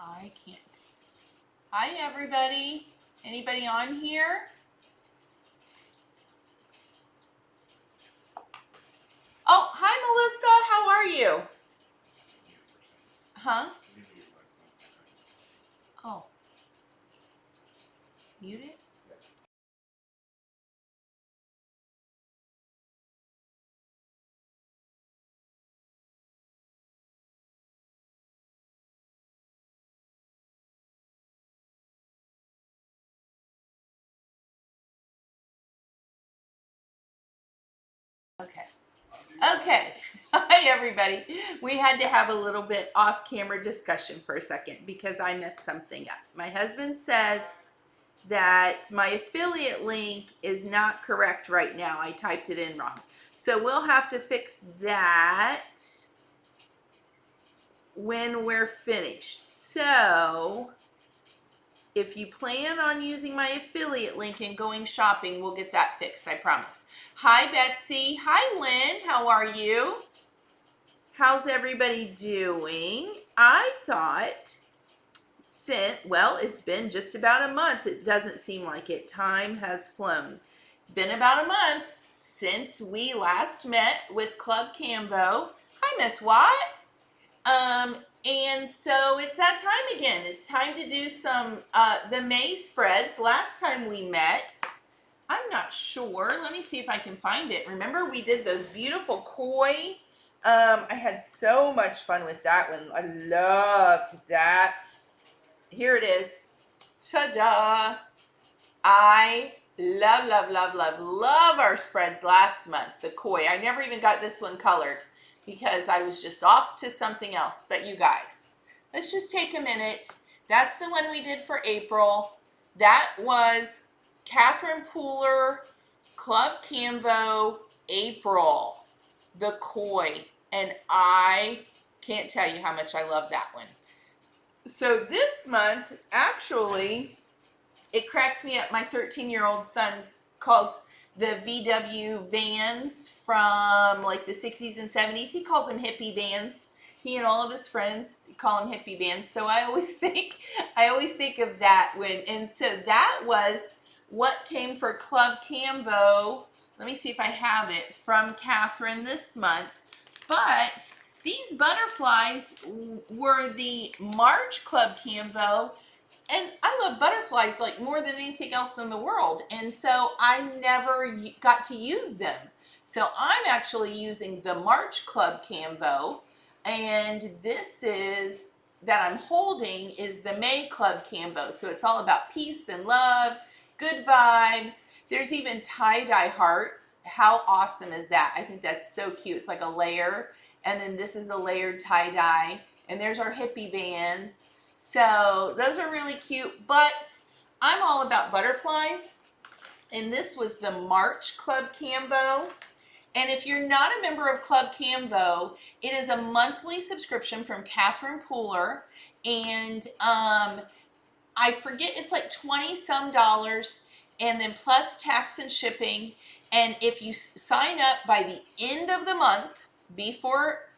I can't. Hi, everybody. Anybody on here? Oh, hi, Melissa. How are you? Huh? Oh. Muted? Okay. Okay. Hi, everybody. We had to have a little bit off-camera discussion for a second because I messed something up. My husband says that my affiliate link is not correct right now. I typed it in wrong. So we'll have to fix that when we're finished. So if you plan on using my affiliate link and going shopping, we'll get that fixed, I promise. Hi, Betsy. Hi, Lynn. How are you? How's everybody doing? I thought, well, it's been just about a month. It doesn't seem like it. Time has flown. It's been about a month since we last met with Club Canvo. Hi, Miss Watt. And so it's that time again. It's time to do some, the May spreads. Last time we met, I'm not sure. Let me see if I can find it. Remember we did those beautiful koi? I had so much fun with that one. I loved that. Here it is. Ta-da! I love our spreads last month, the koi. I never even got this one colored because I was just off to something else. But you guys, let's just take a minute. That's the one we did for April. That was Catherine Pooler, Club Canvo, April, the koi. And I can't tell you how much I love that one. So this month, actually, it cracks me up. My 13-year-old son calls the VW vans from like the 60s and 70s. He calls them hippie vans. He and all of his friends call them hippie vans. So I always think of that and so that was what came for Club Canvo. Let me see if I have it from Catherine this month. But these butterflies were the March Club Canvo. And I love butterflies like more than anything else in the world. And so I never got to use them. So I'm actually using the March Club Canvo. And this is, that I'm holding, is the May Club Canvo. So it's all about peace and love, good vibes. There's even tie-dye hearts. How awesome is that? I think that's so cute. It's like a layer. And then this is a layered tie-dye. And there's our hippie vans. So those are really cute, but I'm all about butterflies. And this was the March Club Canvo. And if you're not a member of Club Canvo, it is a monthly subscription from Catherine Pooler. And I forget, it's like 20 some dollars, and then plus tax and shipping. And if you sign up by the end of the month, before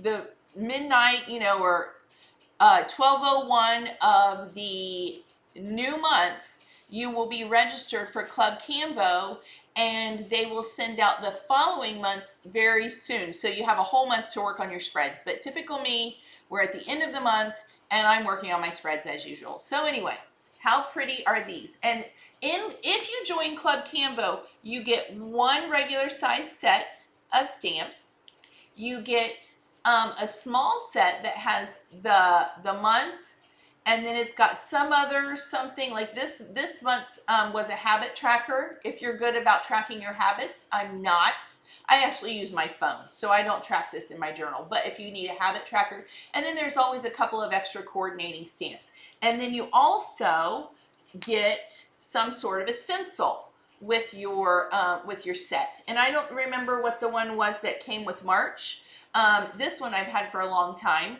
the midnight, or 12:01 of the new month, you will be registered for Club Canvo, and they will send out the following months very soon. So you have a whole month to work on your spreads. But typical me, we're at the end of the month, and I'm working on my spreads as usual. So anyway, how pretty are these? And if you join Club Canvo, you get one regular size set of stamps. You get a small set that has the month, and then it's got some other something like this month's was a habit tracker. If you're good about tracking your habits, I'm not. I actually use my phone, so I don't track this in my journal. But if you need a habit tracker, and then there's always a couple of extra coordinating stamps. And then you also get some sort of a stencil with your set. And I don't remember what the one was that came with March. This one I've had for a long time.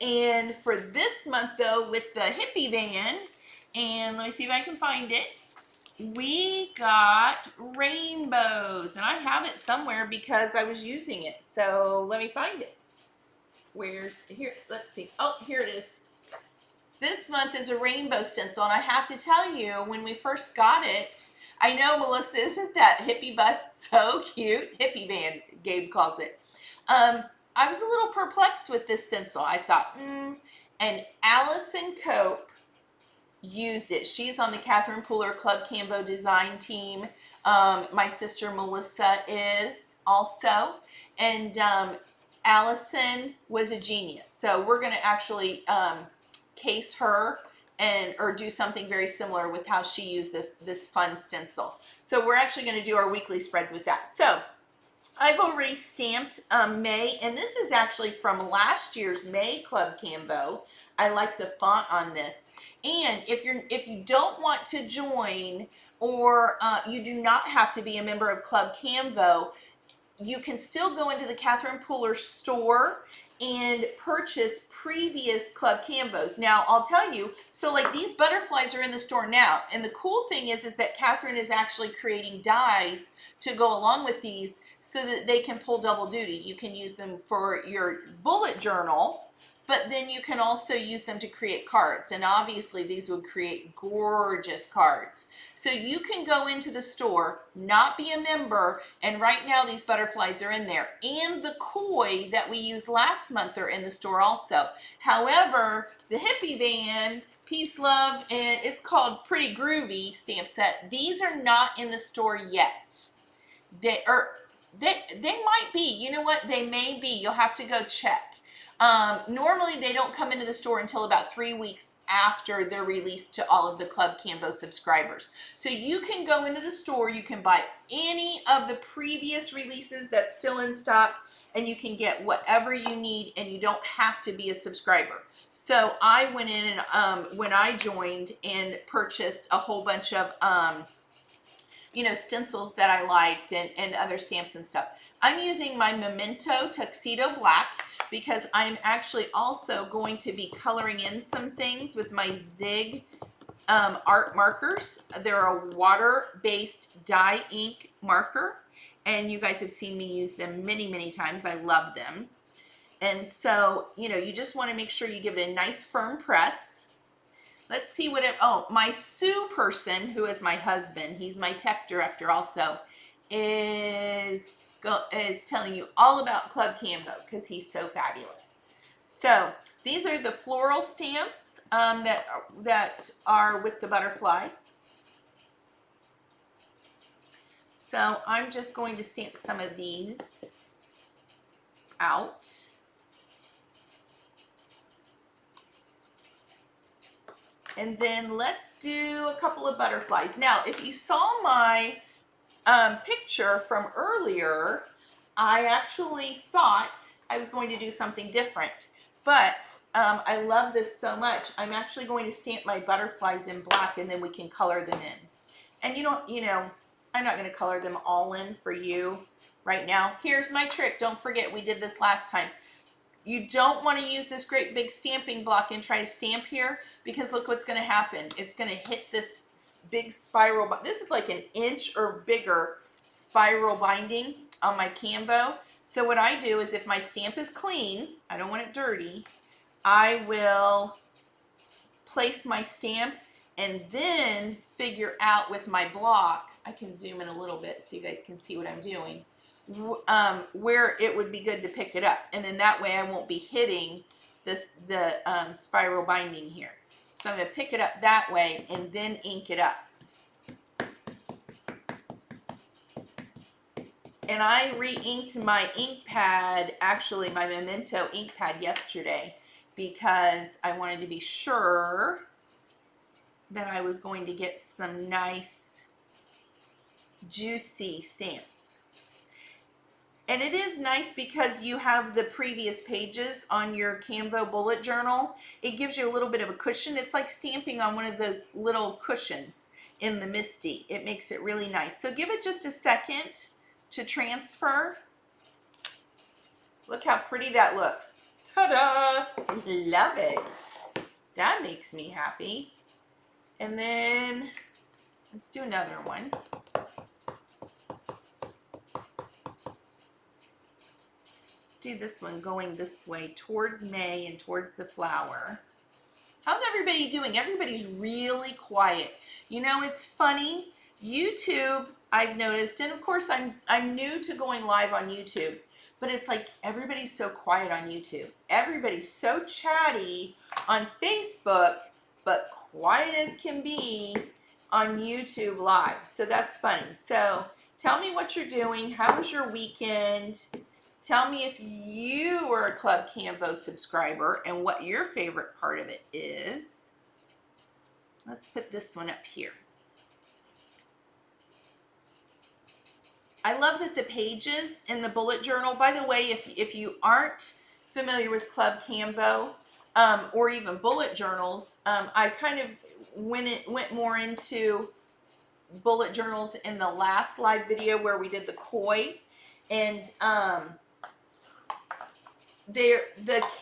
And for this month, though, with the hippie van, and let me see if I can find it, we got rainbows. And I have it somewhere because I was using it. So let me find it. where's here? Let's see. Oh, here it is. This month is a rainbow stencil, and I have to tell you, when we first got it, I know, Melissa, isn't that hippie bust so cute? Hippie band, Gabe calls it. I was a little perplexed with this stencil. I thought, and Allison Cope used it. She's on the Catherine Pooler Club Canvo design team. My sister Melissa is also, and Allison was a genius. So we're going to actually case her or do something very similar with how she used this fun stencil. So we're actually going to do our weekly spreads with that. So I've already stamped May, and this is actually from last year's May Club Canvo. I like the font on this. And if you don't want to join, or you do not have to be a member of Club Canvo, you can still go into the Catherine Pooler store and purchase previous Club Canvos. Now, I'll tell you, so like these butterflies are in the store now, and the cool thing is that Catherine is actually creating dies to go along with these so that they can pull double duty. You can use them for your bullet journal, but then you can also use them to create cards, and obviously these would create gorgeous cards. So you can go into the store, not be a member, and right now these butterflies are in there, and the koi that we used last month are in the store also. However, the hippie band, Peace, Love, and it's called Pretty Groovy stamp set, these are not in the store yet. They might be. You know what? They may be. You'll have to go check. Normally they don't come into the store until about 3 weeks after they're released to all of the Club Canvo subscribers. So you can go into the store, you can buy any of the previous releases that's still in stock, and you can get whatever you need, and you don't have to be a subscriber. So I went in and when I joined and purchased a whole bunch of stencils that I liked and other stamps and stuff. I'm using my Memento Tuxedo Black because I'm actually also going to be coloring in some things with my Zig art markers. They're a water-based dye ink marker, and you guys have seen me use them many, many times. I love them. And so, you just want to make sure you give it a nice firm press. Let's see my Sue person, who is my husband, he's my tech director also, is telling you all about Club Canvo because he's so fabulous. So these are the floral stamps that are with the butterfly. So I'm just going to stamp some of these out. And then let's do a couple of butterflies. Now, if you saw my picture from earlier, I actually thought I was going to do something different. But I love this so much. I'm actually going to stamp my butterflies in black, and then we can color them in. And I'm not going to color them all in for you right now. Here's my trick. Don't forget, we did this last time. You don't want to use this great big stamping block and try to stamp here, because look what's going to happen. It's going to hit this big spiral. This is like an inch or bigger spiral binding on my Canvo. So what I do is, if my stamp is clean, I don't want it dirty, I will place my stamp and then figure out with my block, I can zoom in a little bit so you guys can see what I'm doing, where it would be good to pick it up, and then that way I won't be hitting the spiral binding here. So I'm going to pick it up that way and then ink it up. And I re-inked my ink pad, actually my Memento ink pad, yesterday, because I wanted to be sure that I was going to get some nice juicy stamps. And it is nice because you have the previous pages on your Canvo bullet journal. It gives you a little bit of a cushion. It's like stamping on one of those little cushions in the Misty. It makes it really nice. So give it just a second to transfer. Look how pretty that looks. Ta-da! Love it. That makes me happy. And then let's do another one. do this one going this way towards May and towards the flower. How's everybody doing? Everybody's really quiet. You know, it's funny. YouTube, I've noticed, and of course I'm new to going live on YouTube, but it's like everybody's so quiet on YouTube. Everybody's so chatty on Facebook, but quiet as can be on YouTube Live. So that's funny. So tell me what you're doing. How was your weekend? Tell me if you were a Club Canvo subscriber and what your favorite part of it is. Let's put this one up here. I love that the pages in the bullet journal, by the way, if you aren't familiar with Club Canvo or even bullet journals, I kind of went more into bullet journals in the last live video where we did the koi, and the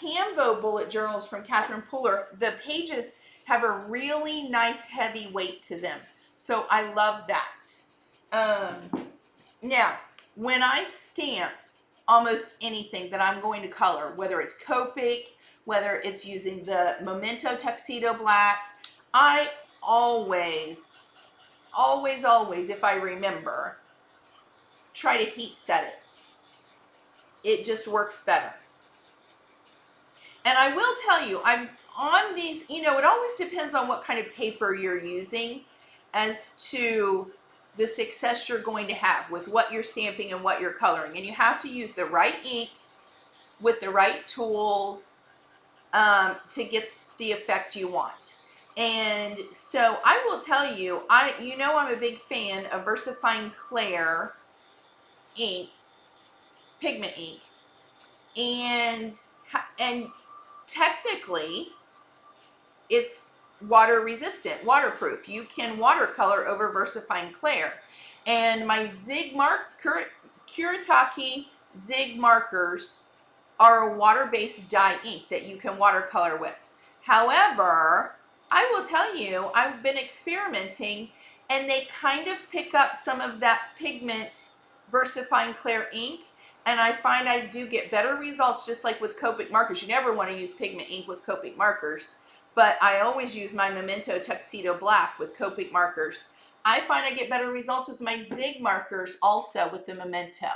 Canvo bullet journals from Catherine Puller, the pages have a really nice heavy weight to them. So I love that. Now, when I stamp almost anything that I'm going to color, whether it's Copic, whether it's using the Memento Tuxedo Black, I always, if I remember, try to heat set it. It just works better. And I will tell you, I'm on these, you know, it always depends on what kind of paper you're using as to the success you're going to have with what you're stamping and what you're coloring. And you have to use the right inks with the right tools to get the effect you want. And so I will tell you, you know I'm a big fan of VersaFine Clair ink, pigment ink, and technically it's water resistant, waterproof. You can watercolor over VersaFine Clair. And my Kuretake Zig markers are a water-based dye ink that you can watercolor with. However, I will tell you, I've been experimenting and they kind of pick up some of that pigment VersaFine Clair ink, and I find I do get better results, just like with Copic markers. You never want to use pigment ink with Copic markers, but I always use my Memento Tuxedo Black with Copic markers. I find I get better results with my Zig markers also with the Memento.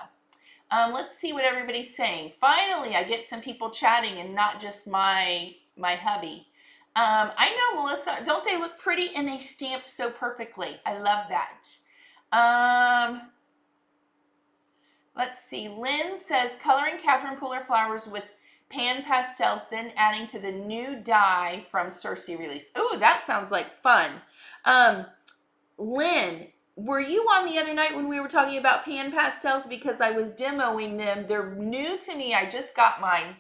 Let's see what everybody's saying. Finally, I get some people chatting and not just my hubby. I know, Melissa, don't they look pretty? And they stamped so perfectly. I love that. Let's see. Lynn says, coloring Catherine Puller flowers with pan pastels, then adding to the new dye from Circe release. Ooh, that sounds like fun. Lynn, were you on the other night when we were talking about pan pastels? Because I was demoing them. They're new to me. I just got mine,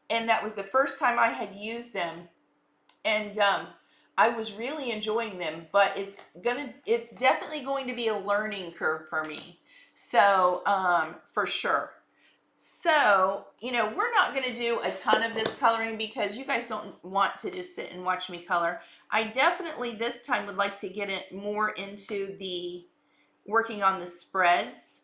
and that was the first time I had used them. And I was really enjoying them, but it's definitely going to be a learning curve for me. So, for sure. So, you know, we're not going to do a ton of this coloring because you guys don't want to just sit and watch me color. I definitely this time would like to get it more into the working on the spreads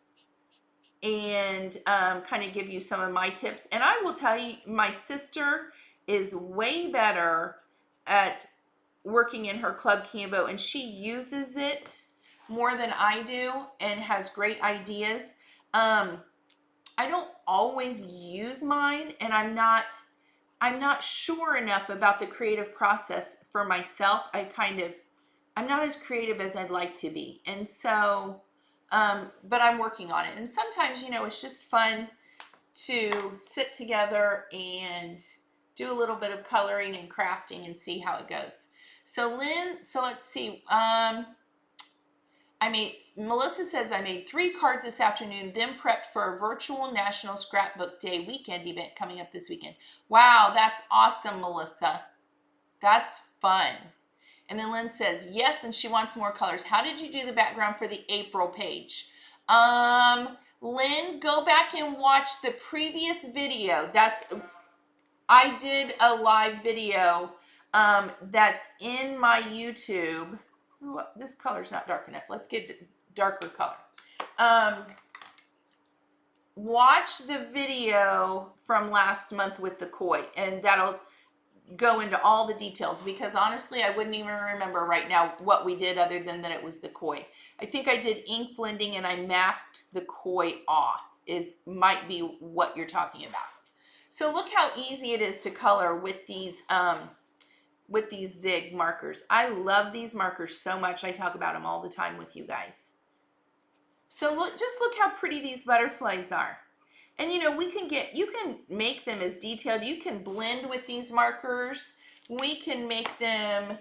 and kind of give you some of my tips. And I will tell you, my sister is way better at working in her Club Canvo, and she uses it more than I do and has great ideas. I don't always use mine, and I'm not sure enough about the creative process for myself. I'm not as creative as I'd like to be. And so, but I'm working on it. And sometimes, you know, it's just fun to sit together and do a little bit of coloring and crafting and see how it goes. So Lynn, so let's see. Melissa says, I made 3 cards this afternoon, then prepped for a virtual National Scrapbook Day weekend event coming up this weekend. Wow, that's awesome, Melissa. That's fun. And then Lynn says, yes, and she wants more colors. How did you do the background for the April page? Lynn, go back and watch the previous video. I did a live video that's in my YouTube. Ooh, this color's not dark enough. Let's get darker color. watch the video from last month with the koi, and that'll go into all the details, because honestly I wouldn't even remember right now what we did other than that it was the koi. I think I did ink blending and I masked the koi off, might be what you're talking about. So look how easy it is to color with these zig markers. I love these markers so much. I talk about them all the time with you guys. So just look how pretty these butterflies are. And you know, you can make them as detailed. You can blend with these markers. We can make them,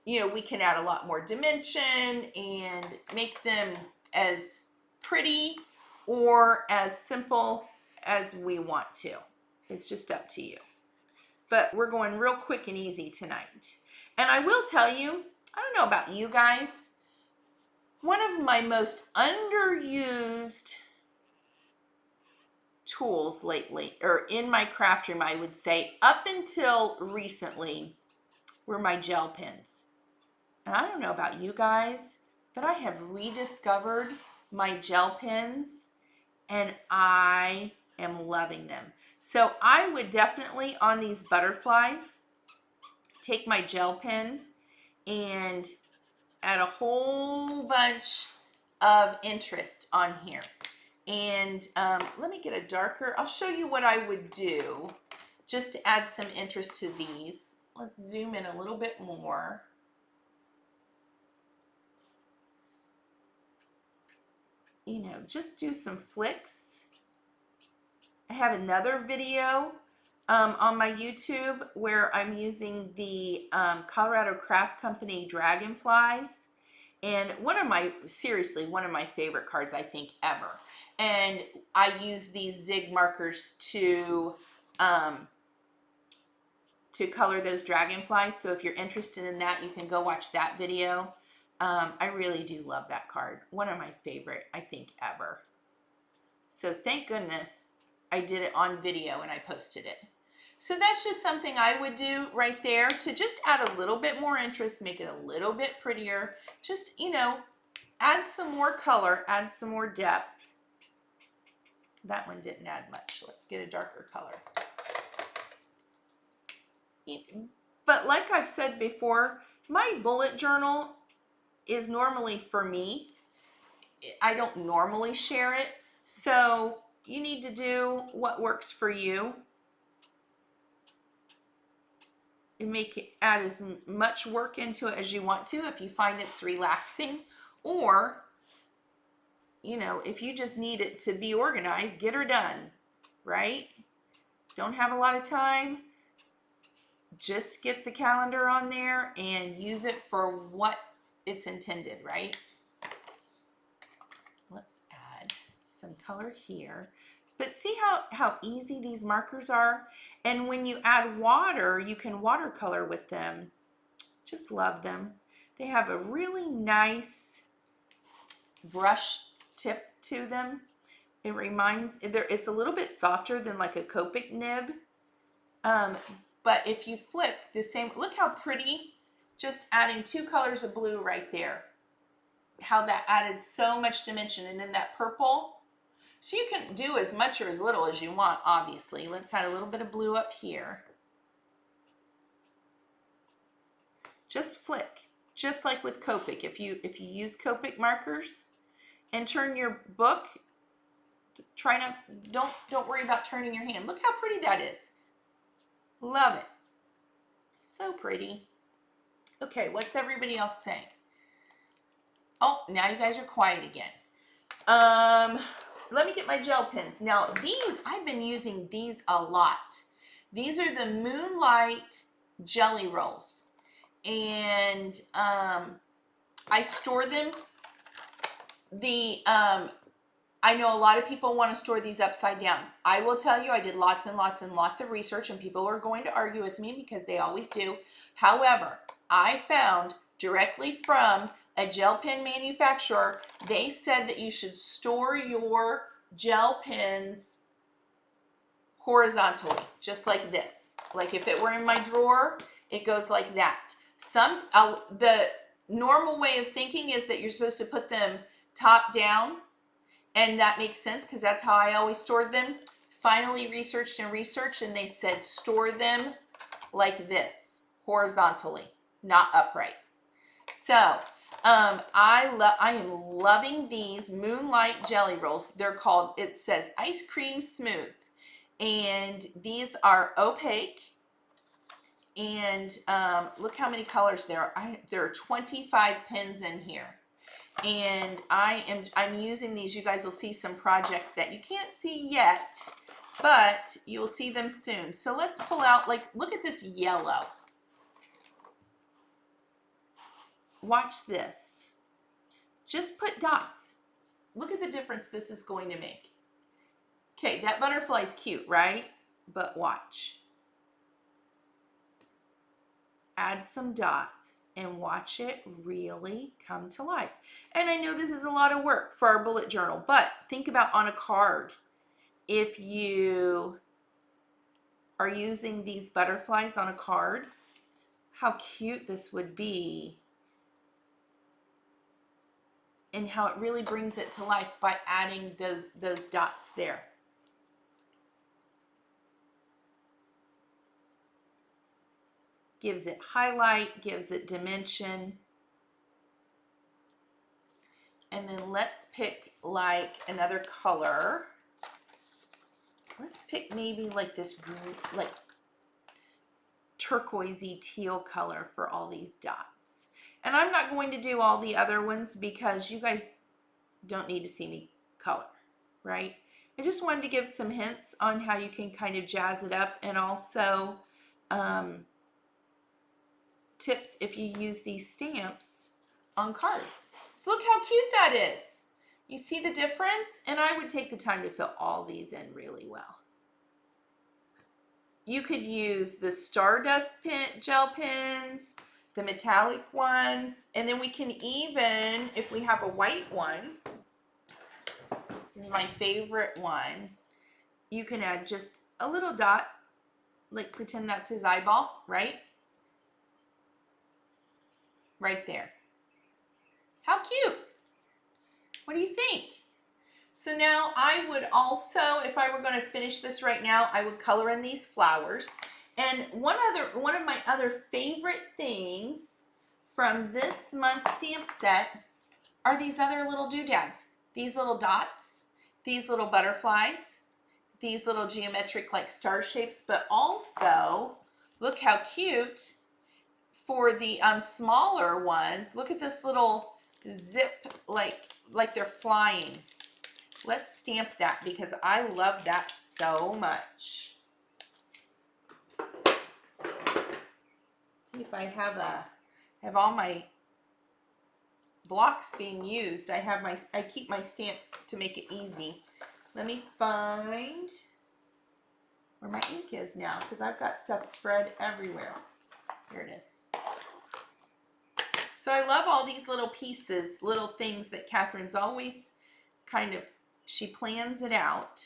you know, we can add a lot more dimension and make them as pretty or as simple as we want to. It's just up to you. But we're going real quick and easy tonight. And I will tell you, I don't know about you guys, one of my most underused tools lately, or in my craft room, I would say up until recently, were my gel pens. And I don't know about you guys, but I have rediscovered my gel pens and I am loving them. So I would definitely, on these butterflies, take my gel pen and add a whole bunch of interest on here. And let me get a darker, I'll show you what I would do just to add some interest to these. Let's zoom in a little bit more. You know, just do some flicks. I have another video on my YouTube where I'm using the Colorado Craft Company Dragonflies. And seriously, one of my favorite cards I think ever. And I use these zig markers to color those dragonflies. So if you're interested in that, you can go watch that video. I really do love that card. One of my favorite, I think, ever. So thank goodness I did it on video and I posted it. So that's just something I would do right there to just add a little bit more interest, make it a little bit prettier. Just, you know, add some more color, add some more depth. That one didn't add much. Let's get a darker color. But like I've said before, my bullet journal is normally for me. I don't normally share it. So you need to do what works for you. And add as much work into it as you want to if you find it's relaxing, or you know, if you just need it to be organized, get her done, right? Don't have a lot of time, just get the calendar on there and use it for what it's intended, right? Let's add some color here. But see how easy these markers are? And when you add water, you can watercolor with them. Just love them. They have a really nice brush tip to them. It's a little bit softer than like a Copic nib. But if you flip the same, look how pretty, just adding 2 colors of blue right there. How that added so much dimension. And then that purple. So you can do as much or as little as you want, obviously. Let's add a little bit of blue up here. Just flick, just like with Copic. If you use Copic markers and turn your book, don't worry about turning your hand. Look how pretty that is. Love it. So pretty. Okay, what's everybody else saying? Oh, now you guys are quiet again. Let me get my gel pens. Now these, I've been using these a lot. These are the Moonlight Jelly Rolls. And I store them. I know a lot of people want to store these upside down. I will tell you, I did lots and lots and lots of research, and people are going to argue with me because they always do. However, I found directly from a gel pen manufacturer, they said that you should store your gel pens horizontally, just like this. Like if it were in my drawer, it goes like that. The normal way of thinking is that you're supposed to put them top down, And that makes sense because that's how I always stored them. Finally researched and researched, and they said store them like this, horizontally, not upright. So I am loving these Moonlight Jelly Rolls. They're called, it says Ice Cream Smooth. And these are opaque. And look how many colors there are. There are 25 pins in here. And I'm using these. You guys will see some projects that you can't see yet, but you'll see them soon. So let's pull out, like, look at this yellow. Watch this. Just put dots. Look at the difference this is going to make. Okay, that butterfly's cute, right? But watch. Add some dots and watch it really come to life. And I know this is a lot of work for our bullet journal, but think about on a card. If you are using these butterflies on a card, how cute this would be, and how it really brings it to life by adding those dots there. Gives it highlight, gives it dimension. And then let's pick like another color. Let's pick maybe like this like turquoisey teal color for all these dots. And I'm not going to do all the other ones because you guys don't need to see me color, right? I just wanted to give some hints on how you can kind of jazz it up, and also tips if you use these stamps on cards. So look how cute that is. You see the difference? And I would take the time to fill all these in really well. You could use the Stardust gel pens, the metallic ones, and then we can even, if we have a white one, this is my favorite one, you can add just a little dot, like pretend that's his eyeball, right? Right there. How cute. What do you think? So now I would also, if I were going to finish this right now, I would color in these flowers. And one of my other favorite things from this month's stamp set are these other little doodads. These little dots, these little butterflies, these little geometric like star shapes, but also look how cute for the smaller ones. Look at this little zip like they're flying. Let's stamp that because I love that so much. See if I have all my blocks being used. I keep my stamps to make it easy. Let me find where my ink is now because I've got stuff spread everywhere. Here it is. So I love all these little pieces, little things that Catherine's always kind of, she plans it out.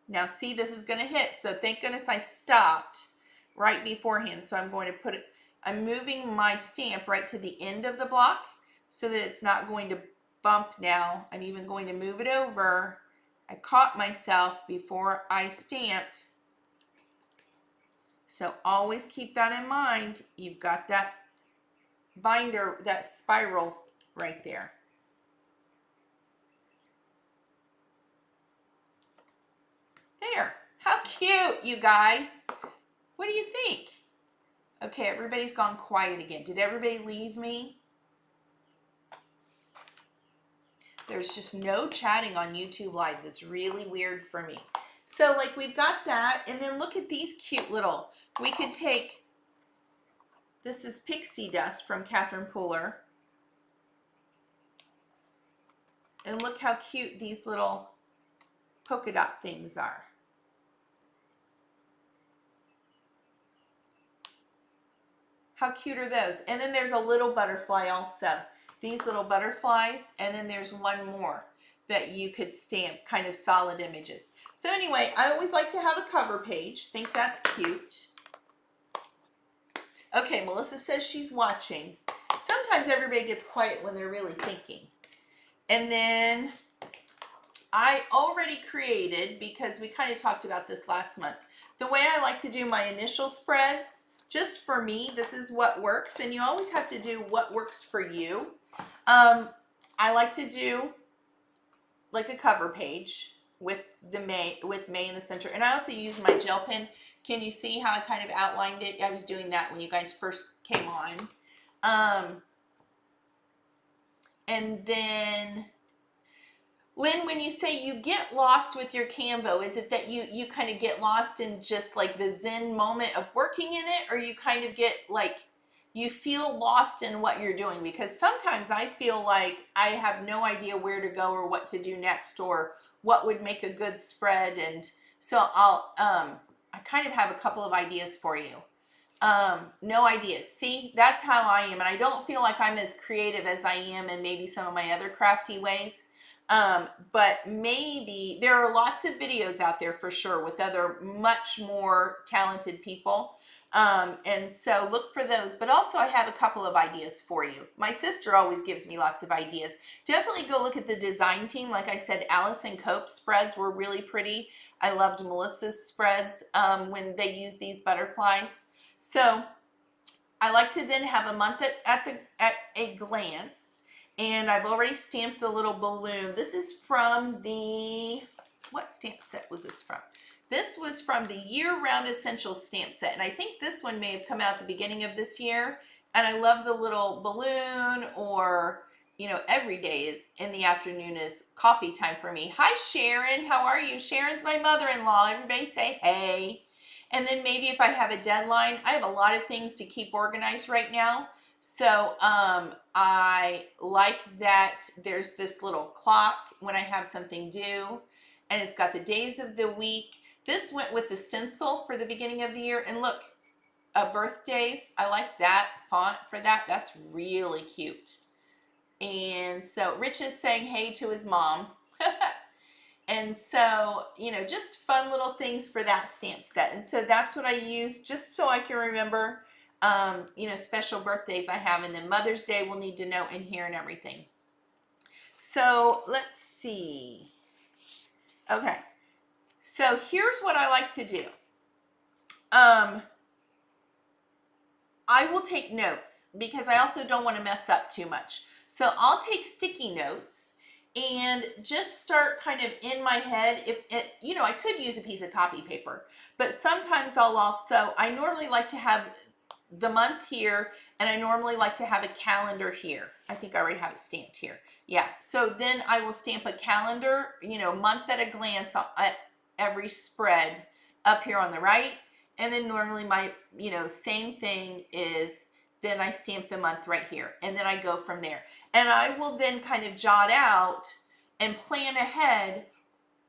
Now see, this is going to hit, so thank goodness I stopped right beforehand. So I'm going to put it, I'm moving my stamp right to the end of the block so that it's not going to bump now. I'm even going to move it over. I caught myself before I stamped. So always keep that in mind. You've got that binder, that spiral right there. There. How cute, you guys. What do you think? Okay, everybody's gone quiet again. Did everybody leave me? There's just no chatting on YouTube Lives. It's really weird for me. So like we've got that, and then look at these cute little, we could take, this is Pixie Dust from Catherine Pooler. And look how cute these little polka dot things are. How cute are those? And then there's a little butterfly also. These little butterflies, and then there's one more that you could stamp, kind of solid images. So anyway, I always like to have a cover page. Think that's cute. Okay, Melissa says she's watching. Sometimes everybody gets quiet when they're really thinking. And then I already created, because we kind of talked about this last month, the way I like to do my initial spreads, just for me, this is what works, and you always have to do what works for you. I like to do like a cover page with May in the center, and I also use my gel pen. Can you see how I kind of outlined it? I was doing that when you guys first came on. And then Lynn, when you say you get lost with your Canvo, is it that you kind of get lost in just like the Zen moment of working in it, or you kind of get like, you feel lost in what you're doing? Because sometimes I feel like I have no idea where to go or what to do next or what would make a good spread. And so I kind of have a couple of ideas for you. No ideas. See, that's how I am. And I don't feel like I'm as creative as I am in maybe some of my other crafty ways. But maybe there are lots of videos out there for sure with other much more talented people. And so look for those, but also I have a couple of ideas for you. My sister always gives me lots of ideas. Definitely go look at the design team. Like I said, Allison Cope's spreads were really pretty. I loved Melissa's spreads when they used these butterflies. So I like to then have a month at a glance. And I've already stamped the little balloon. This is from the, what stamp set was this from? This was from the year-round essential stamp set. And I think this one may have come out at the beginning of this year. And I love the little balloon, or, you know, every day in the afternoon is coffee time for me. Hi, Sharon. How are you? Sharon's my mother-in-law. Everybody say hey. And then maybe if I have a deadline, I have a lot of things to keep organized right now. So I like that there's this little clock when I have something due, and it's got the days of the week. This went with the stencil for the beginning of the year, and look, birthdays. I like that font for that. That's really cute. And so Rich is saying hey to his mom. And so, you know, just fun little things for that stamp set. And so that's what I use, just so I can remember you know, special birthdays I have, and then Mother's Day we'll need to know in here and everything. So let's see. Okay, so here's what I like to do. I will take notes because I also don't want to mess up too much. So I'll take sticky notes and just start kind of in my head. If it, you know, I could use a piece of copy paper, but sometimes I'll also, I normally like to have the month here, and I normally like to have a calendar here. I think I already have it stamped here. Yeah, so then I will stamp a calendar, you know, month at a glance at every spread up here on the right. And then normally my, you know, same thing is, then I stamp the month right here, and then I go from there. And I will then kind of jot out and plan ahead,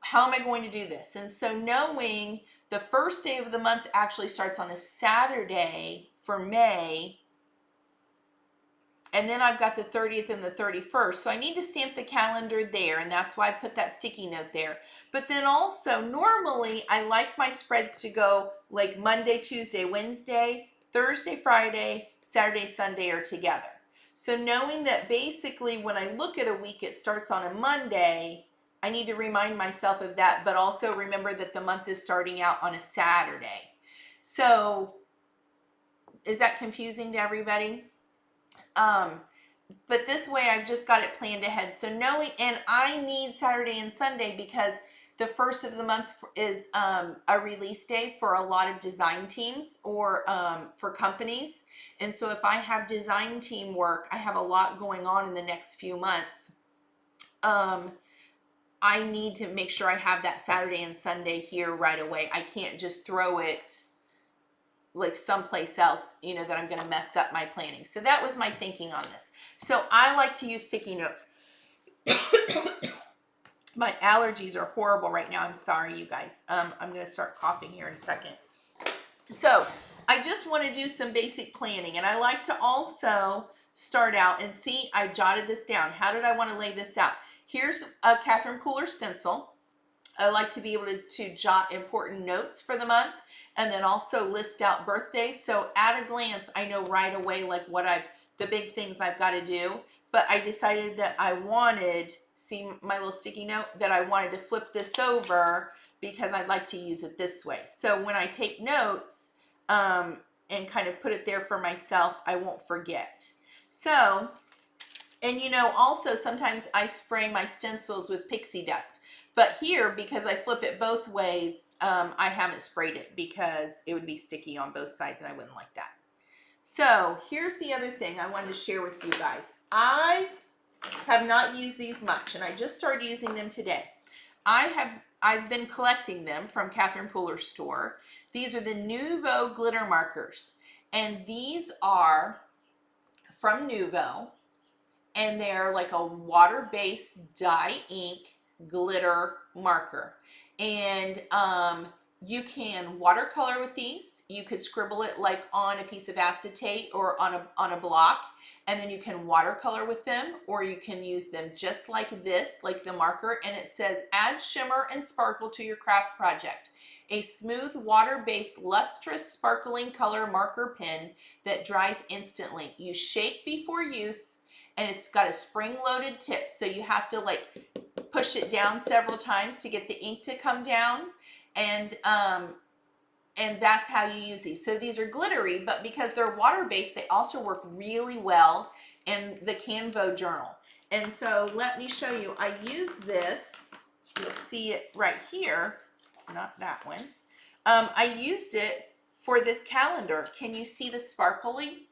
how am I going to do this? And so knowing the first day of the month actually starts on a Saturday for May, and then I've got the 30th and the 31st, so I need to stamp the calendar there, and that's why I put that sticky note there. But then also, normally I like my spreads to go like Monday, Tuesday, Wednesday, Thursday, Friday, Saturday, Sunday are together. So knowing that basically when I look at a week it starts on a Monday, I need to remind myself of that, but also remember that the month is starting out on a Saturday. So is that confusing to everybody? But this way I've just got it planned ahead. So knowing, and I need Saturday and Sunday because the first of the month is a release day for a lot of design teams or for companies. And so if I have design team work, I have a lot going on in the next few months. I need to make sure I have that Saturday and Sunday here right away. I can't just throw it like someplace else, you know, that I'm going to mess up my planning. So that was my thinking on this. So I like to use sticky notes. My allergies are horrible right now. I'm sorry, you guys. I'm going to start coughing here in a second. So I just want to do some basic planning, and I like to also start out and see, I jotted this down. How did I want to lay this out? Here's a Catherine Cooler stencil. I like to be able to jot important notes for the month and then also list out birthdays. So at a glance, I know right away like the big things I've got to do. But I decided that I wanted, see my little sticky note, that I wanted to flip this over because I'd like to use it this way. So when I take notes and kind of put it there for myself, I won't forget. So, and you know, also sometimes I spray my stencils with pixie dust. But here, because I flip it both ways, I haven't sprayed it because it would be sticky on both sides and I wouldn't like that. So here's the other thing I wanted to share with you guys. I have not used these much and I just started using them today. I've been collecting them from Catherine Pooler's store. These are the Nouveau glitter markers. And these are from Nouveau. And they're like a water-based dye ink glitter marker. And you can watercolor with these. You could scribble it like on a piece of acetate or on a block, and then you can watercolor with them, or you can use them just like this, like the marker, and it says add shimmer and sparkle to your craft project. A smooth water-based lustrous sparkling color marker pen that dries instantly. You shake before use, and it's got a spring-loaded tip, so you have to like push it down several times to get the ink to come down, and that's how you use these. So these are glittery, but because they're water-based, they also work really well in the Canvo journal. And so let me show you. I use this. You'll see it right here. Not that one. I used it for this calendar. Can you see the sparkly?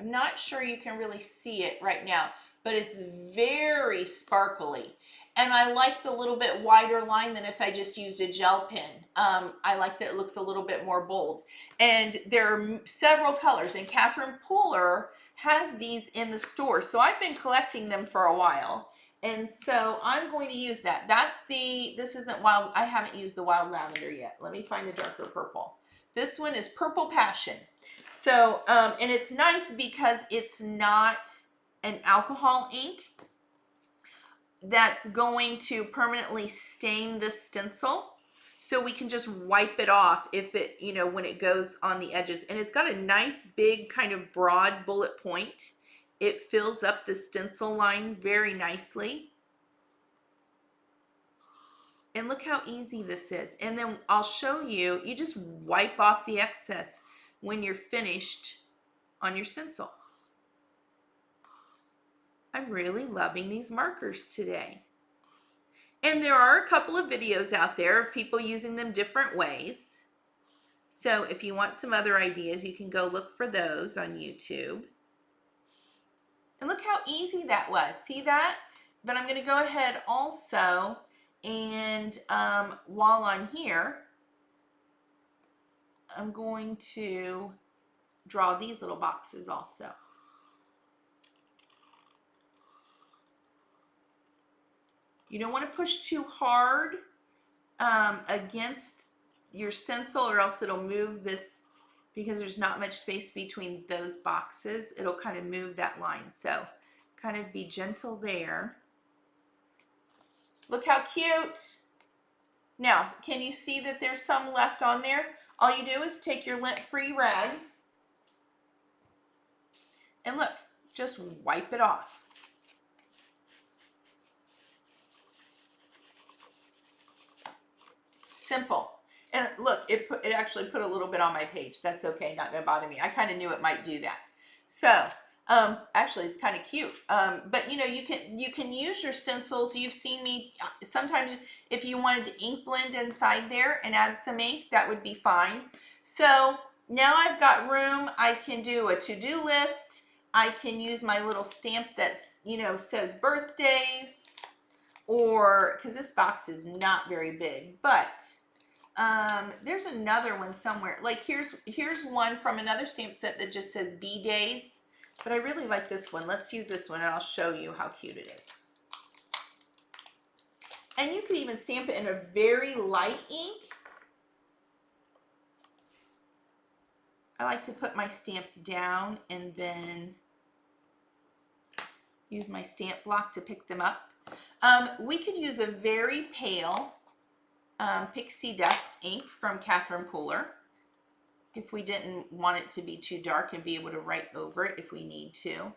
I'm not sure you can really see it right now, but it's very sparkly. And I like the little bit wider line than if I just used a gel pen. I like that it looks a little bit more bold. And there are several colors, and Catherine Pooler has these in the store. So I've been collecting them for a while. And so I'm going to use that. This isn't wild, I haven't used the wild lavender yet. Let me find the darker purple. This one is Purple Passion. So, and it's nice because it's not an alcohol ink that's going to permanently stain the stencil. So we can just wipe it off if it, you know, when it goes on the edges. And it's got a nice big kind of broad bullet point. It fills up the stencil line very nicely. And look how easy this is. And then I'll show you, you just wipe off the excess when you're finished on your stencil. I'm really loving these markers today. And there are a couple of videos out there of people using them different ways. So if you want some other ideas, you can go look for those on YouTube. And look how easy that was. See that? But I'm going to go ahead also, and while I'm here, I'm going to draw these little boxes also. You don't want to push too hard against your stencil, or else it'll move this, because there's not much space between those boxes. It'll kind of move that line. So kind of be gentle there. Look how cute. Now, can you see that there's some left on there? All you do is take your lint-free rag and look, just wipe it off. Simple. And look, it actually put a little bit on my page. That's okay, not gonna bother me. I kind of knew it might do that. So, actually it's kind of cute. But you know, you can use your stencils. You've seen me, sometimes if you wanted to ink blend inside there and add some ink, that would be fine. So now I've got room. I can do a to-do list. I can use my little stamp that, you know, says birthdays, or, because this box is not very big, but there's another one somewhere. Like here's one from another stamp set that just says B-Days, but I really like this one. Let's use this one and I'll show you how cute it is. And you could even stamp it in a very light ink. I like to put my stamps down and then use my stamp block to pick them up. We could use a very pale Pixie Dust ink from Catherine Pooler. If we didn't want it to be too dark and be able to write over it if we need to.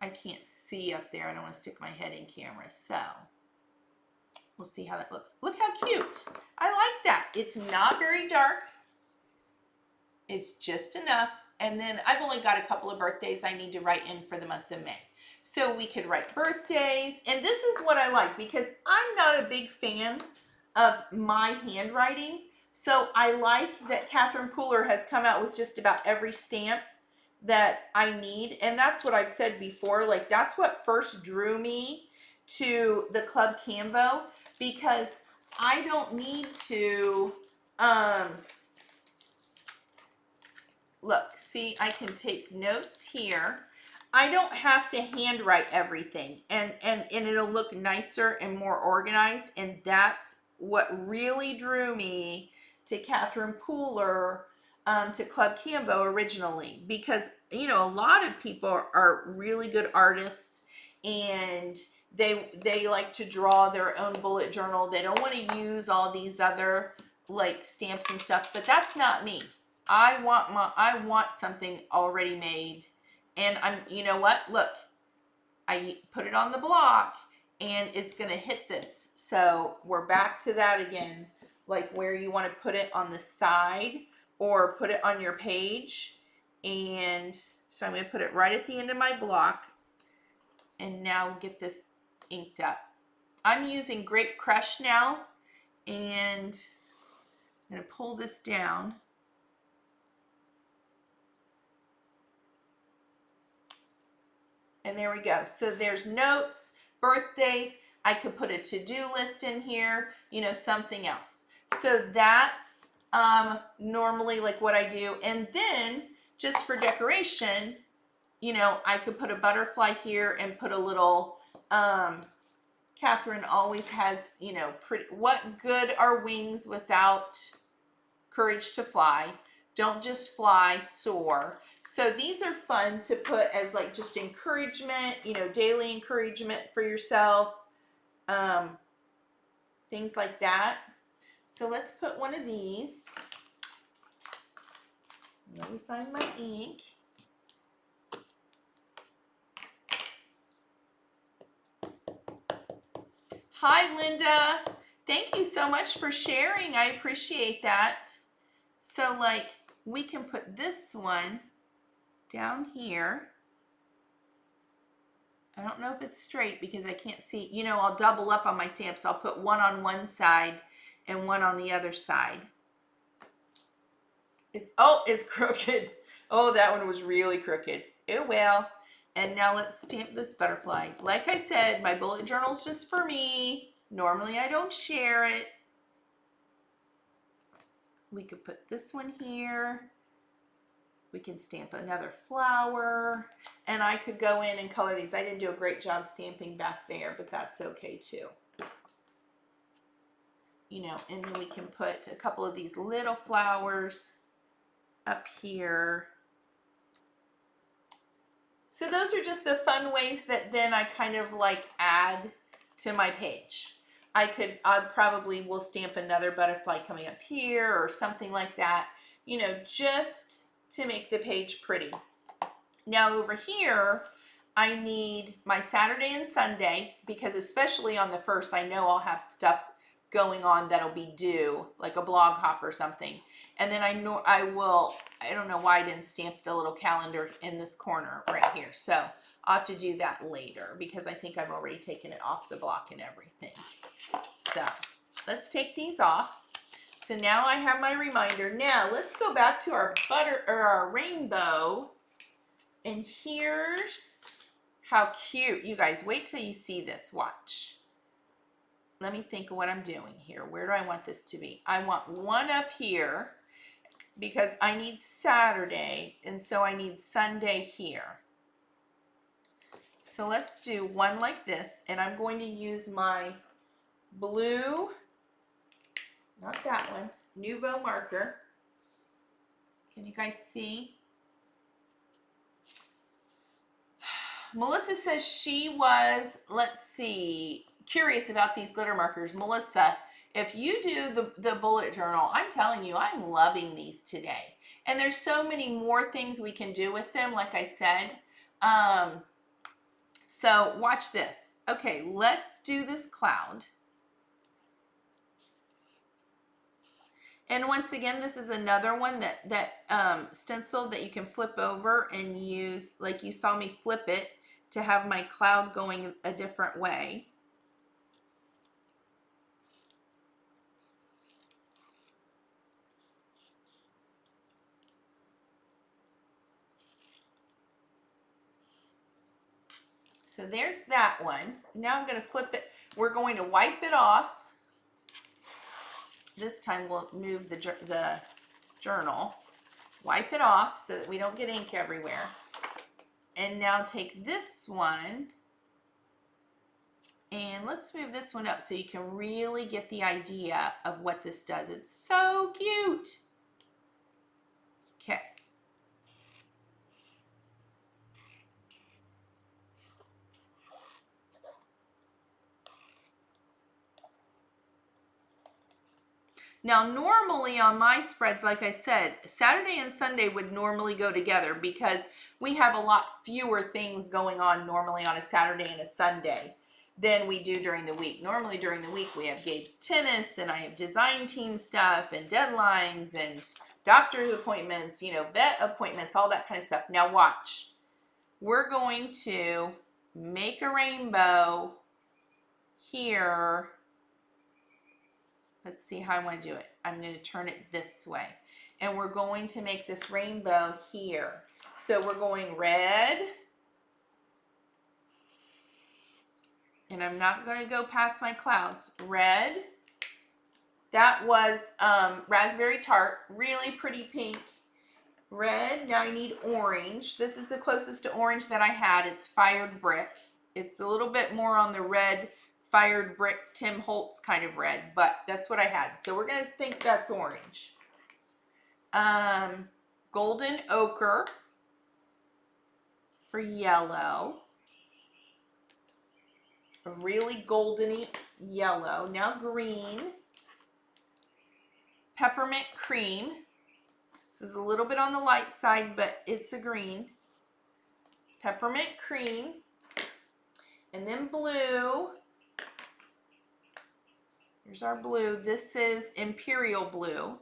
I can't see up there. I don't want to stick my head in camera, so we'll see how that looks. Look how cute. I like that. It's not very dark. It's just enough. And then I've only got a couple of birthdays I need to write in for the month of May. So we could write birthdays. And this is what I like because I'm not a big fan of my handwriting. So I like that Catherine Pooler has come out with just about every stamp that I need. And that's what I've said before. Like that's what first drew me to the Club Canvo, because I don't need to, look, see, I can take notes here. I don't have to handwrite everything, and it'll look nicer and more organized. And that's what really drew me to Catherine Pooler, to Club Canvo originally, because you know a lot of people are really good artists and they like to draw their own bullet journal. They don't want to use all these other like stamps and stuff, but that's not me. I want something already made. And you know what? Look, I put it on the block and it's going to hit this. So we're back to that again, like where you want to put it on the side or put it on your page. And so I'm going to put it right at the end of my block. And now get this inked up. I'm using Grape Crush now, and I'm going to pull this down. And there we go. So there's notes, birthdays. I could put a to-do list in here, you know, something else. So that's normally like what I do. And then just for decoration, you know, I could put a butterfly here and put a little, Catherine always has, you know, what good are wings without courage to fly? Don't just fly, soar. So these are fun to put as like just encouragement, you know, daily encouragement for yourself, things like that. So let's put one of these. Let me find my ink. Hi, Linda. Thank you so much for sharing. I appreciate that. So like we can put this one down here. I don't know if it's straight because I can't see. You know, I'll double up on my stamps. I'll put one on one side and one on the other side. It's crooked. Oh, that one was really crooked. Oh well. And now let's stamp this butterfly. Like I said, my bullet journal's just for me. Normally I don't share it. We could put this one here. We can stamp another flower, and I could go in and color these. I didn't do a great job stamping back there, but that's okay too. You know, and then we can put a couple of these little flowers up here. So those are just the fun ways that then I kind of like add to my page. I probably will stamp another butterfly coming up here or something like that, you know, just to make the page pretty. Now over here, I need my Saturday and Sunday, because especially on the 1st, I know I'll have stuff going on that'll be due, like a blog hop or something. And then I don't know why I didn't stamp the little calendar in this corner right here. So I'll have to do that later because I think I've already taken it off the block and everything. So let's take these off. So now I have my reminder. Now let's go back to our rainbow. And here's how cute. You guys, wait till you see this. Watch. Let me think of what I'm doing here. Where do I want this to be? I want one up here because I need Saturday, and so I need Sunday here. So let's do one like this, and I'm going to use my blue, not that one, Nuvo marker. Can you guys see? Melissa says she was, let's see, curious about these glitter markers. Melissa, if you do the bullet journal, I'm telling you, I'm loving these today. And there's so many more things we can do with them, like I said. So watch this. Okay, let's do this cloud. And once again, this is another one that stencil that you can flip over and use, like you saw me flip it to have my cloud going a different way. So there's that one. Now I'm going to flip it. We're going to wipe it off. This time we'll move the journal. Wipe it off so that we don't get ink everywhere. And now take this one and let's move this one up so you can really get the idea of what this does. It's so cute. Okay. Now, normally on my spreads, like I said, Saturday and Sunday would normally go together because we have a lot fewer things going on normally on a Saturday and a Sunday than we do during the week. Normally during the week we have Gabe's tennis and I have design team stuff and deadlines and doctor's appointments, you know, vet appointments, all that kind of stuff. Now watch. We're going to make a rainbow here. Let's see how I want to do it. I'm going to turn it this way. And we're going to make this rainbow here. So we're going red. And I'm not going to go past my clouds. Red. That was raspberry tart. Really pretty pink. Red. Now I need orange. This is the closest to orange that I had. It's fired brick. It's a little bit more on the red fired brick Tim Holtz kind of red, but that's what I had. So we're going to think that's orange. Golden ochre for yellow. A really goldeny yellow. Now green. Peppermint cream. This is a little bit on the light side, but it's a green. Peppermint cream. And then blue. Here's our blue. This is imperial blue.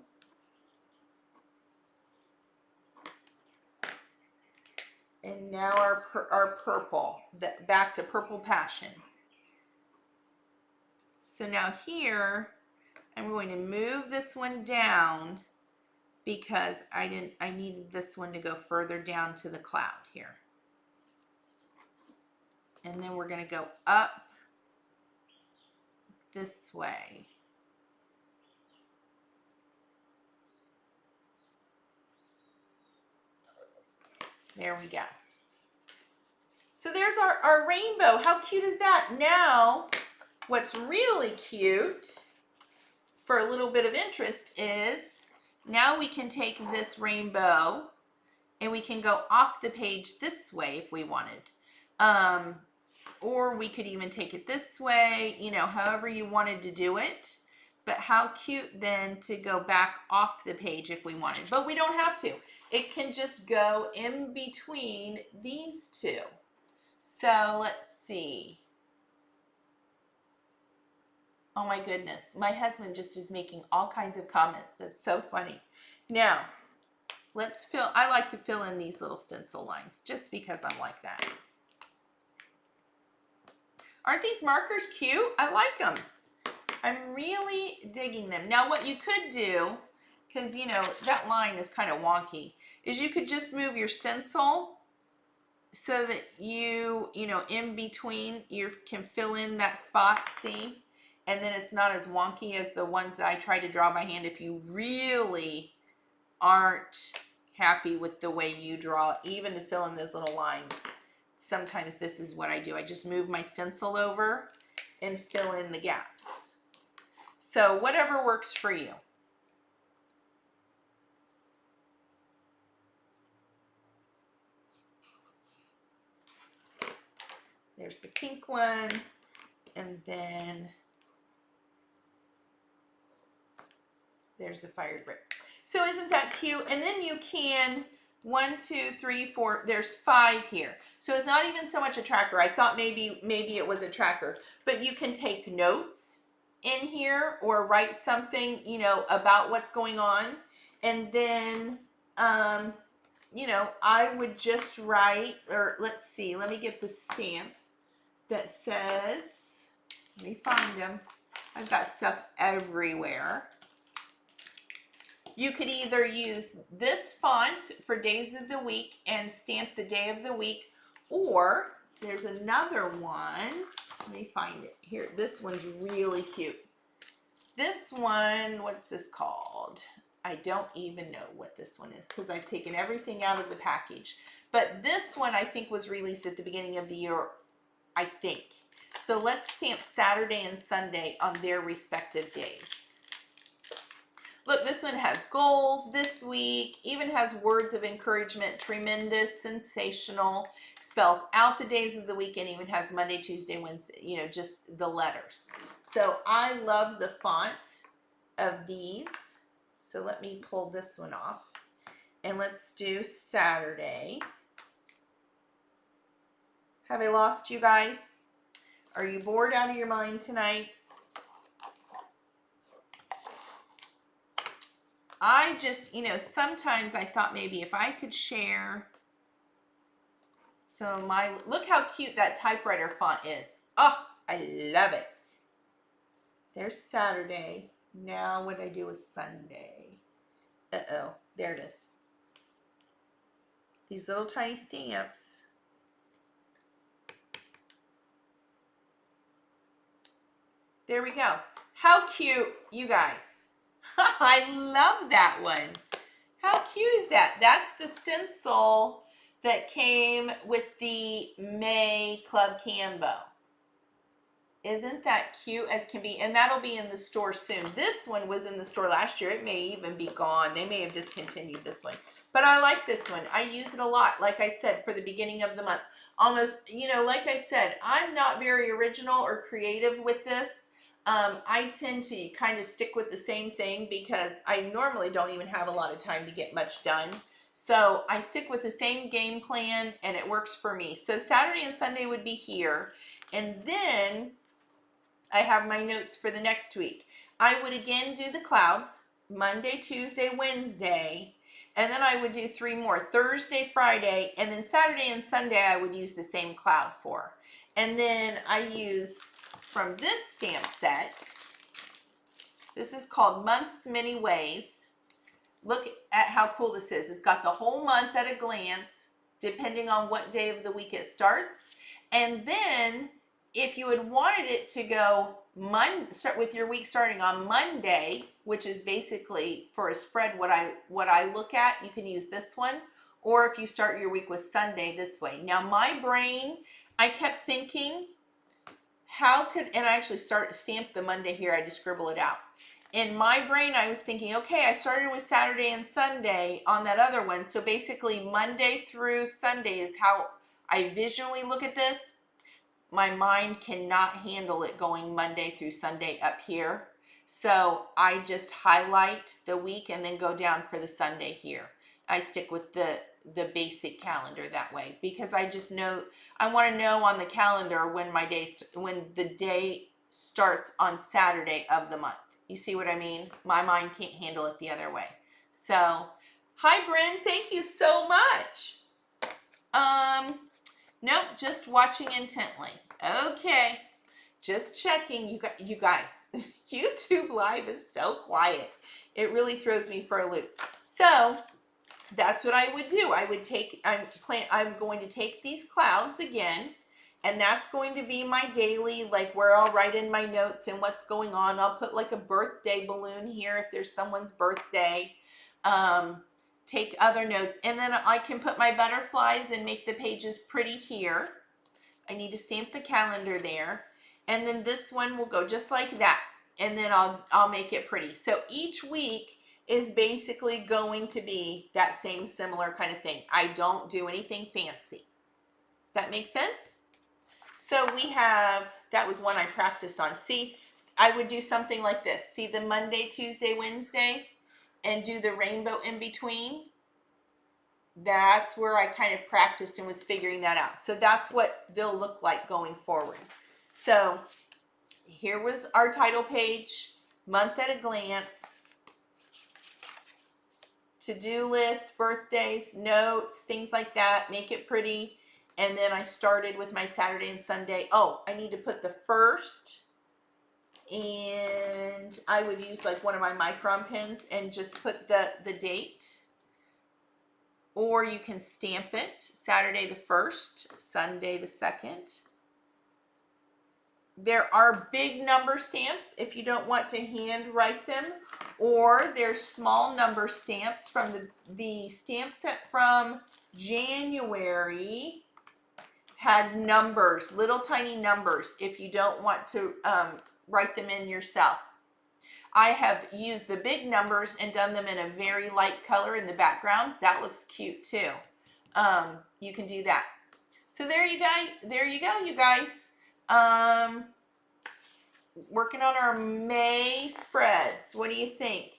And now our purple, back to purple passion. So now here, I'm going to move this one down because I needed this one to go further down to the cloud here. And then we're going to go up this way. There we go. So there's our rainbow. How cute is that? Now, what's really cute for a little bit of interest is now we can take this rainbow and we can go off the page this way if we wanted. Or we could even take it this way, you know, however you wanted to do it. But how cute then to go back off the page if we wanted. But we don't have to. It can just go in between these two. So let's see. Oh my goodness. My husband just is making all kinds of comments. That's so funny. Now, I like to fill in these little stencil lines just because I'm like that. Aren't these markers cute? I like them. I'm really digging them. Now what you could do, because you know that line is kind of wonky, is you could just move your stencil so that you know, in between you can fill in that spot, see? And then it's not as wonky as the ones that I try to draw by hand if you really aren't happy with the way you draw, even to fill in those little lines. Sometimes this is what I do. I just move my stencil over and fill in the gaps. So whatever works for you. there's the pink one, and then there's the fire brick. So isn't that cute? And then you can, 1, 2, 3, 4, there's 5 here. So it's not even so much a tracker. I thought maybe it was a tracker, but you can take notes in here or write something, you know, about what's going on. And then, you know, I would just write, or let's see, let me get the stamp that says, let me find them. I've got stuff everywhere. You could either use this font for days of the week and stamp the day of the week, or there's another one. Let me find it here. This one's really cute. This one, what's this called? I don't even know what this one is because I've taken everything out of the package. But this one I think was released at the beginning of the year, I think. So let's stamp Saturday and Sunday on their respective days. Look, this one has goals this week, even has words of encouragement, tremendous, sensational, spells out the days of the week, and even has Monday, Tuesday, Wednesday, you know, just the letters. So I love the font of these. So let me pull this one off. And let's do Saturday. Have I lost you guys? Are you bored out of your mind tonight? I just, you know, sometimes I thought maybe if I could share some of my, look how cute that typewriter font is. Oh, I love it. There's Saturday. Now what I do is Sunday. Uh-oh, there it is. These little tiny stamps. There we go. How cute, you guys. I love that one. How cute is that? That's the stencil that came with the May Club Canvo. Isn't that cute as can be? And that'll be in the store soon. This one was in the store last year. It may even be gone. They may have discontinued this one. But I like this one. I use it a lot, like I said, for the beginning of the month. Almost, you know, like I said, I'm not very original or creative with this. I tend to kind of stick with the same thing because I normally don't even have a lot of time to get much done. So I stick with the same game plan and it works for me. So Saturday and Sunday would be here. And then I have my notes for the next week. I would again do the clouds, Monday, Tuesday, Wednesday, and then I would do 3 more, Thursday, Friday, and then Saturday and Sunday I would use the same cloud for. And then I use from this stamp set, this is called Months Many Ways. Look at how cool this is. It's got the whole month at a glance, depending on what day of the week it starts. And then if you had wanted it to go start with your week starting on Monday, which is basically for a spread what I look at, you can use this one. Or if you start your week with Sunday this way. Now my brain, I kept thinking, how could, and I actually stamped the Monday here, I just scribble it out. In my brain, I was thinking, okay, I started with Saturday and Sunday on that other one. So basically Monday through Sunday is how I visually look at this. My mind cannot handle it going Monday through Sunday up here. So I just highlight the week and then go down for the Sunday here. I stick with the basic calendar that way because I just know, I want to know on the calendar when when the day starts on Saturday of the month. You see what I mean? My mind can't handle it the other way. So, hi Bryn, thank you so much. Nope, just watching intently. Okay, just checking. You guys, YouTube Live is so quiet. It really throws me for a loop. So that's what I would do. I would take, I'm going to take these clouds again, and that's going to be my daily, like where I'll write in my notes and what's going on. I'll put like a birthday balloon here if there's someone's birthday. Take other notes, and then I can put my butterflies and make the pages pretty here. I need to stamp the calendar there, and then this one will go just like that, and then I'll make it pretty. So each week is basically going to be that same similar kind of thing. I don't do anything fancy. Does that make sense? So we have, that was one I practiced on. See, I would do something like this. See the Monday, Tuesday, Wednesday, and do the rainbow in between. That's where I kind of practiced and was figuring that out. So that's what they'll look like going forward. So here was our title page, month at a glance, to-do list, birthdays, notes, things like that, make it pretty. And then I started with my Saturday and Sunday. Oh, I need to put the first, and I would use like one of my micron pens and just put the date. Or you can stamp it, Saturday the 1st, Sunday the 2nd. There are big number stamps if you don't want to hand write them, or there's small number stamps from the stamp set from January had numbers, little tiny numbers, if you don't want to write them in yourself. I have used the big numbers and done them in a very light color in the background. That looks cute too. You can do that. So there you go, you guys. Working on our May spreads. What do you think?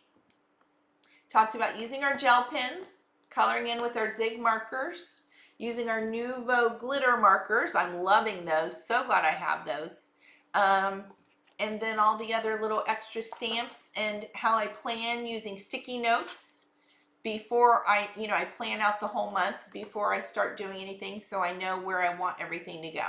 Talked about using our gel pens, coloring in with our Zig markers, using our Nuvo glitter markers. I'm loving those. So glad I have those. And then all the other little extra stamps, and how I plan using sticky notes before I plan out the whole month before I start doing anything, so I know where I want everything to go.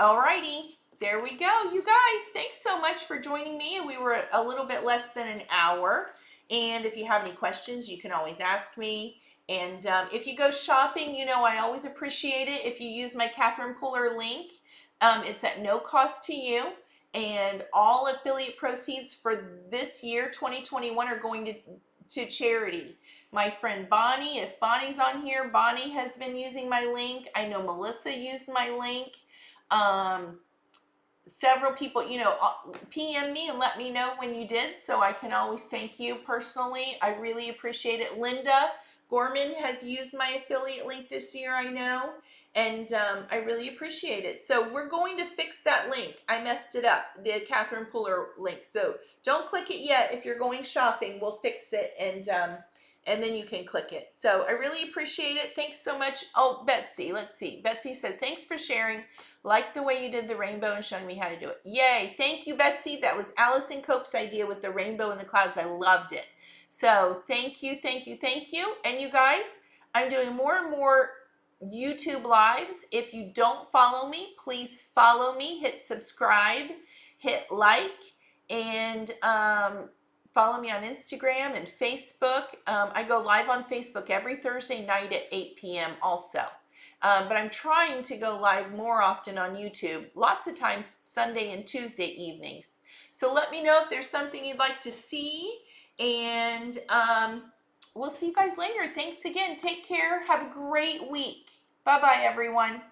Alrighty, there we go, you guys. Thanks so much for joining me. We were a little bit less than an hour, and if you have any questions, you can always ask me. And if you go shopping, I always appreciate it if you use my Catherine Puller link. It's at no cost to you. And all affiliate proceeds for this year, 2021, are going to charity. My friend Bonnie, if Bonnie's on here, Bonnie has been using my link. I know Melissa used my link. Several people, PM me and let me know when you did, so I can always thank you personally. I really appreciate it. Linda Gorman has used my affiliate link this year, I know. And I really appreciate it. So we're going to fix that link. I messed it up, the Catherine Puller link. So don't click it yet. If you're going shopping, we'll fix it, and then you can click it. So I really appreciate it. Thanks so much. Oh, Betsy, let's see. Betsy says, thanks for sharing. Like the way you did the rainbow and showing me how to do it. Yay. Thank you, Betsy. That was Allison Cope's idea with the rainbow and the clouds. I loved it. So thank you, thank you, thank you. And you guys, I'm doing more and more YouTube lives. If you don't follow me, please follow me, hit subscribe, hit like, and follow me on Instagram and Facebook. I go live on Facebook every Thursday night at 8 p.m. also. But I'm trying to go live more often on YouTube, lots of times Sunday and Tuesday evenings. So let me know if there's something you'd like to see, and we'll see you guys later. Thanks again. Take care. Have a great week. Bye-bye, everyone.